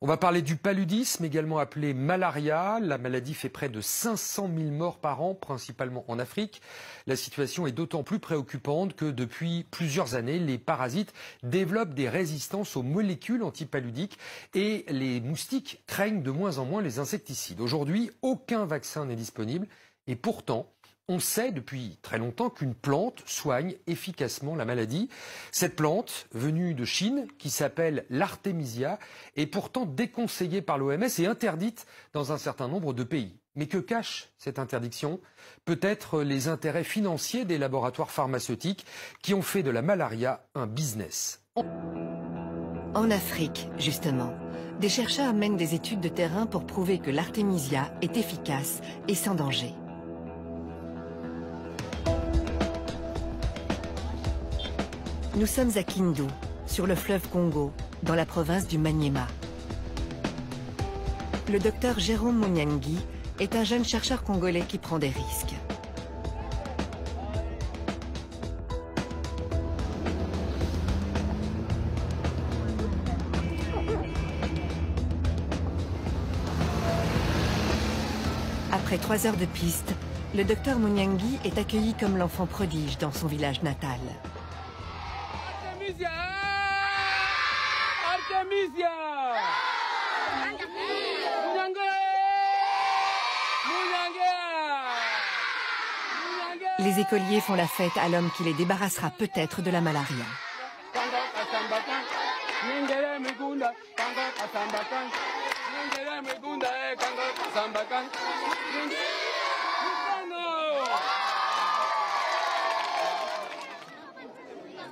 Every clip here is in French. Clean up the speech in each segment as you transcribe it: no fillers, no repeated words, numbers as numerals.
On va parler du paludisme, également appelé malaria. La maladie fait près de 500 000 morts par an, principalement en Afrique. La situation est d'autant plus préoccupante que depuis plusieurs années, les parasites développent des résistances aux molécules antipaludiques et les moustiques craignent de moins en moins les insecticides. Aujourd'hui, aucun vaccin n'est disponible et pourtant, on sait depuis très longtemps qu'une plante soigne efficacement la maladie. Cette plante, venue de Chine, qui s'appelle l'artémisia, est pourtant déconseillée par l'OMS et interdite dans un certain nombre de pays. Mais que cache cette interdiction? Peut-être les intérêts financiers des laboratoires pharmaceutiques qui ont fait de la malaria un business. En Afrique, justement, des chercheurs mènent des études de terrain pour prouver que l'artémisia est efficace et sans danger. Nous sommes à Kindu, sur le fleuve Congo, dans la province du Maniema. Le docteur Jérôme Munyangi est un jeune chercheur congolais qui prend des risques. Après 3 heures de piste, le docteur Munyangi est accueilli comme l'enfant prodige dans son village natal. Artémisia! Artémisia! Les écoliers font la fête à l'homme qui les débarrassera peut-être de la malaria.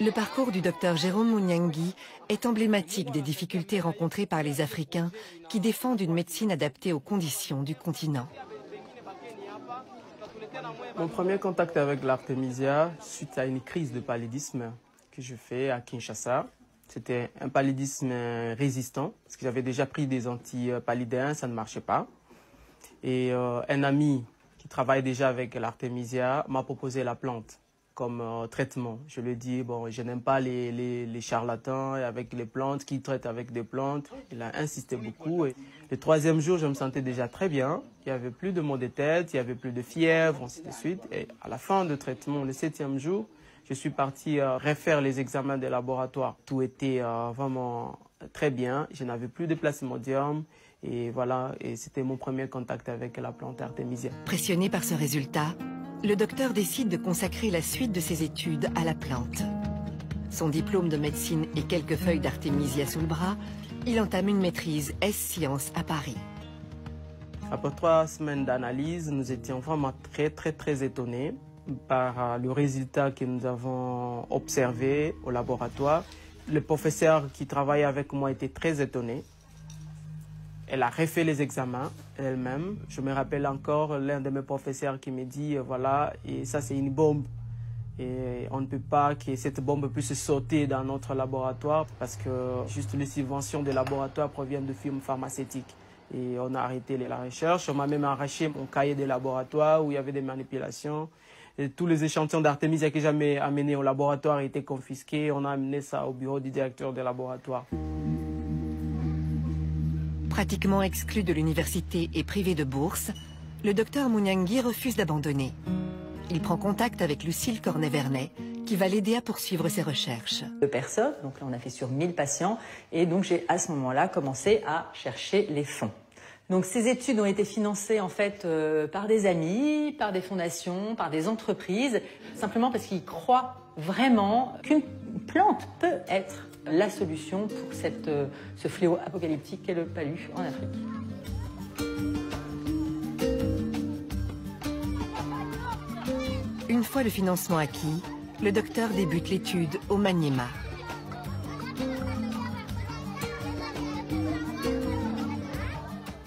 Le parcours du docteur Jérôme Munyangi est emblématique des difficultés rencontrées par les Africains qui défendent une médecine adaptée aux conditions du continent. Mon premier contact avec l'artémisia, suite à une crise de paludisme que je fais à Kinshasa, c'était un paludisme résistant, parce que j'avais déjà pris des antipaludéens, ça ne marchait pas. Et un ami qui travaille déjà avec l'artémisia m'a proposé la plante comme traitement. Je lui ai dit, bon, je n'aime pas les charlatans avec les plantes, qui traitent avec des plantes. Il a insisté beaucoup. Et le 3e jour, je me sentais déjà très bien. Il n'y avait plus de maux de tête, il n'y avait plus de fièvre, ainsi de suite. Et à la fin du traitement, le 7e jour, je suis parti refaire les examens des laboratoires. Tout était vraiment très bien. Je n'avais plus de plasmodium. Et voilà, et c'était mon premier contact avec la plante artémisia. Pressionné par ce résultat, le docteur décide de consacrer la suite de ses études à la plante. Son diplôme de médecine et quelques feuilles d'artémisia sous le bras, il entame une maîtrise S-Sciences à Paris. Après 3 semaines d'analyse, nous étions vraiment très étonnés par le résultat que nous avons observé au laboratoire. Le professeur qui travaillait avec moi était très étonné. Elle a refait les examens elle-même. Je me rappelle encore l'un de mes professeurs qui me dit, voilà, et ça c'est une bombe. Et on ne peut pas que cette bombe puisse sauter dans notre laboratoire parce que juste les subventions des laboratoires proviennent de firmes pharmaceutiques. Et on a arrêté la recherche. On m'a même arraché mon cahier de laboratoire où il y avait des manipulations. Et tous les échantillons d'artémisia que j'avais amenés au laboratoire étaient confisqués. On a amené ça au bureau du directeur des laboratoires. Pratiquement exclu de l'université et privé de bourse, le docteur Munyangi refuse d'abandonner. Il prend contact avec Lucille Cornet-Vernet, qui va l'aider à poursuivre ses recherches. 2 personnes, donc là on a fait sur 1000 patients, et donc j'ai à ce moment-là commencé à chercher les fonds. Donc ces études ont été financées en fait par des amis, par des fondations, par des entreprises, simplement parce qu'ils croient vraiment qu'une plante peut être la solution pour ce fléau apocalyptique qu'est le palu en Afrique. Une fois le financement acquis, le docteur débute l'étude au Maniema.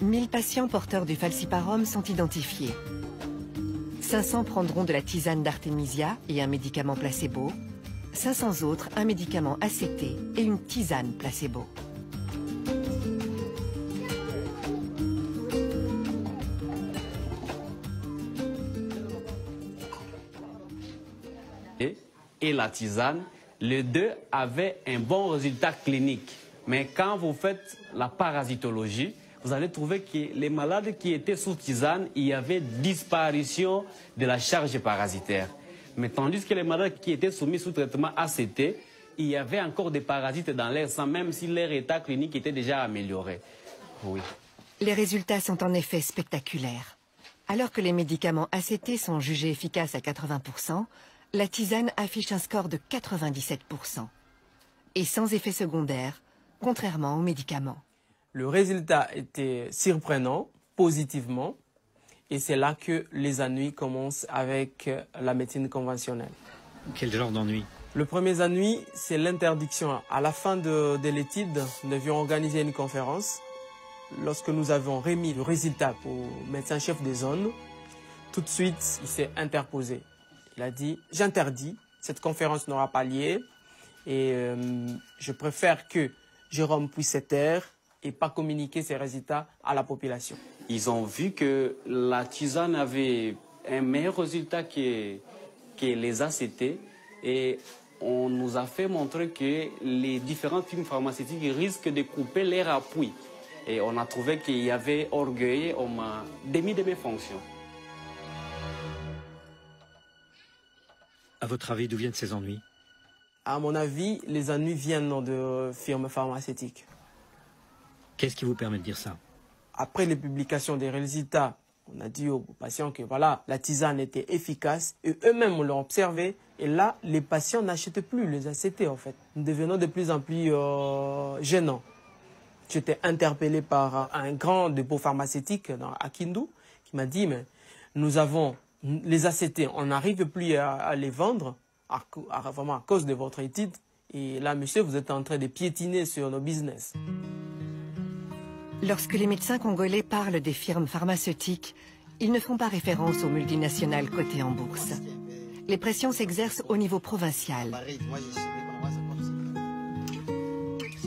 « 1000 patients porteurs du falciparum sont identifiés. 500 prendront de la tisane d'artémisia et un médicament placebo. 500 autres, un médicament ACT et une tisane placebo. Et la tisane, les deux avaient un bon résultat clinique. Mais quand vous faites la parasitologie, vous allez trouver que les malades qui étaient sous tisane, il y avait disparition de la charge parasitaire. Mais tandis que les malades qui étaient soumis sous traitement ACT, il y avait encore des parasites dans l'air sang, même si leur état clinique était déjà amélioré. Oui. Les résultats sont en effet spectaculaires. Alors que les médicaments ACT sont jugés efficaces à 80%, la tisane affiche un score de 97%. Et sans effet secondaire, contrairement aux médicaments. Le résultat était surprenant, positivement, et c'est là que les ennuis commencent avec la médecine conventionnelle. Quel genre d'ennui? Le premier ennui, c'est l'interdiction. À la fin de l'étude, nous devions organiser une conférence. Lorsque nous avons remis le résultat au médecin-chef des zones, tout de suite, il s'est interposé. Il a dit « J'interdis, cette conférence n'aura pas lieu et je préfère que Jérôme puisse se taire et pas communiquer ses résultats à la population. » Ils ont vu que la tisane avait un meilleur résultat que les ACT et on nous a fait montrer que les différentes firmes pharmaceutiques risquent de couper leur appui. Et on a trouvé qu'il y avait orgueil, on m'a démis de mes fonctions. À votre avis, d'où viennent ces ennuis? À mon avis, les ennuis viennent de firmes pharmaceutiques. Qu'est-ce qui vous permet de dire ça? Après les publications des résultats, on a dit aux patients que voilà, la tisane était efficace et eux-mêmes l'ont observé. Et là, les patients n'achètent plus les ACT en fait. Nous devenons de plus en plus gênants. J'étais interpellé par un grand dépôt pharmaceutique à Kindu qui m'a dit mais nous avons les ACT, on n'arrive plus à les vendre vraiment à cause de votre étude. Et là, monsieur, vous êtes en train de piétiner sur nos business. Lorsque les médecins congolais parlent des firmes pharmaceutiques, ils ne font pas référence aux multinationales cotées en bourse. Les pressions s'exercent au niveau provincial.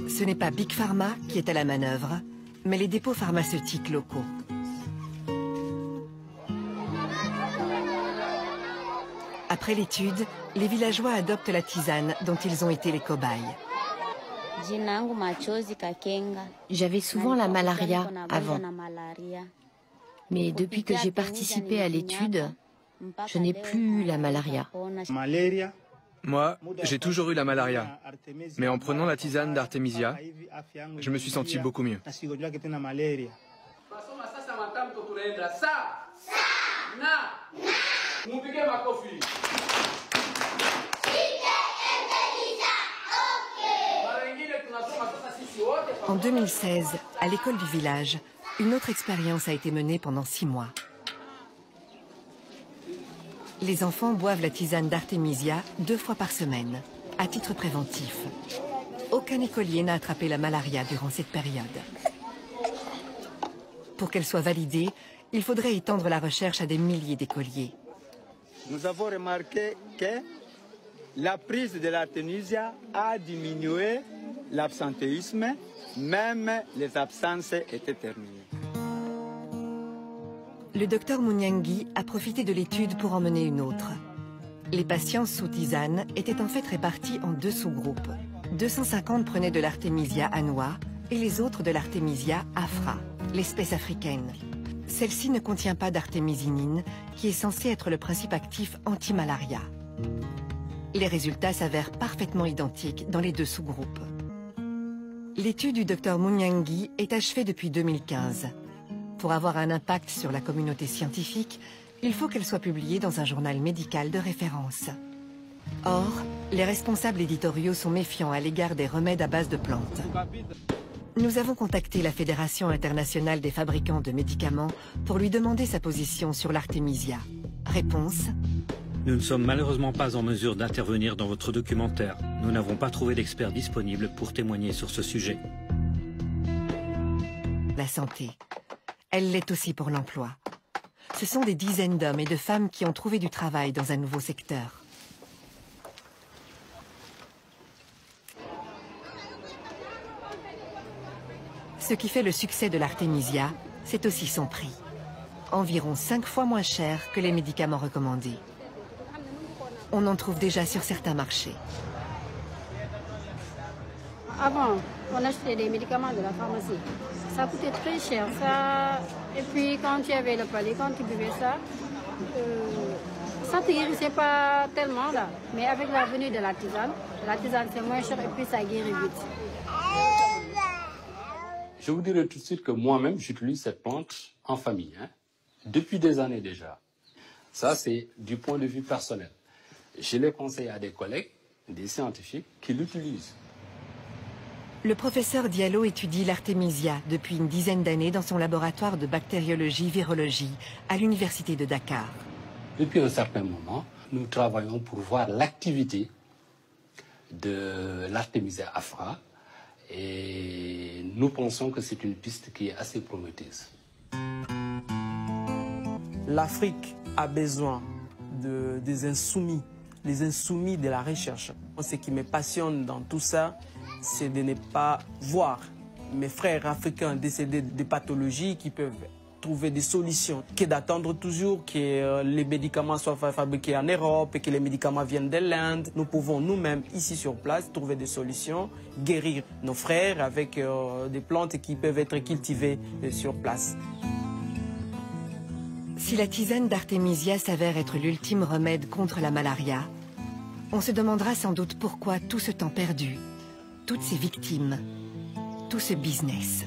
Ce n'est pas Big Pharma qui est à la manœuvre, mais les dépôts pharmaceutiques locaux. Après l'étude, les villageois adoptent la tisane dont ils ont été les cobayes. J'avais souvent la malaria avant. Mais depuis que j'ai participé à l'étude, je n'ai plus la malaria. Moi, j'ai toujours eu la malaria. Mais en prenant la tisane d'Artemisia, je me suis senti beaucoup mieux. En 2016, à l'école du village, une autre expérience a été menée pendant 6 mois. Les enfants boivent la tisane d'Artemisia 2 fois par semaine, à titre préventif. Aucun écolier n'a attrapé la malaria durant cette période. Pour qu'elle soit validée, il faudrait étendre la recherche à des milliers d'écoliers. Nous avons remarqué que la prise de l'Artemisia a diminué l'absentéisme, même les absences étaient terminées. Le docteur Munyangi a profité de l'étude pour en mener une autre. Les patients sous tisane étaient en fait répartis en 2 sous-groupes. 250 prenaient de l'Artemisia annua et les autres de l'Artemisia afra, l'espèce africaine. Celle-ci ne contient pas d'artémisinine, qui est censée être le principe actif anti-malaria. Les résultats s'avèrent parfaitement identiques dans les 2 sous-groupes. L'étude du docteur Munyangi est achevée depuis 2015. Pour avoir un impact sur la communauté scientifique, il faut qu'elle soit publiée dans un journal médical de référence. Or, les responsables éditoriaux sont méfiants à l'égard des remèdes à base de plantes. Nous avons contacté la Fédération internationale des fabricants de médicaments pour lui demander sa position sur l'Artemisia. Réponse: Nous ne sommes malheureusement pas en mesure d'intervenir dans votre documentaire. Nous n'avons pas trouvé d'experts disponibles pour témoigner sur ce sujet. La santé. Elle l'est aussi pour l'emploi. Ce sont des dizaines d'hommes et de femmes qui ont trouvé du travail dans un nouveau secteur. Ce qui fait le succès de l'Artemisia, c'est aussi son prix. Environ 5 fois moins cher que les médicaments recommandés. On en trouve déjà sur certains marchés. Avant, on achetait des médicaments de la pharmacie. Ça coûtait très cher. Ça... Et puis quand tu avais le palais, quand tu buvais ça, ça ne te guérissait pas tellement là. Mais avec la venue de la tisane c'est moins cher et puis ça guérit vite. Je vous dirai tout de suite que moi-même, j'utilise cette plante en famille, depuis des années déjà. Ça, c'est du point de vue personnel. Je les conseille à des collègues, des scientifiques qui l'utilisent. Le professeur Diallo étudie l'artémisia depuis une dizaine d'années dans son laboratoire de bactériologie-virologie à l'université de Dakar. Depuis un certain moment, nous travaillons pour voir l'activité de l'Artemisia afra et nous pensons que c'est une piste qui est assez prometteuse. L'Afrique a besoin des insoumis, les insoumis de la recherche. Ce qui me passionne dans tout ça, c'est de ne pas voir mes frères africains décédés de pathologies qui peuvent trouver des solutions, que d'attendre toujours que les médicaments soient fabriqués en Europe et que les médicaments viennent de l'Inde. Nous pouvons nous-mêmes, ici sur place, trouver des solutions, guérir nos frères avec des plantes qui peuvent être cultivées sur place. Si la tisane d'artémisia s'avère être l'ultime remède contre la malaria, on se demandera sans doute pourquoi tout ce temps perdu, toutes ces victimes, tout ce business.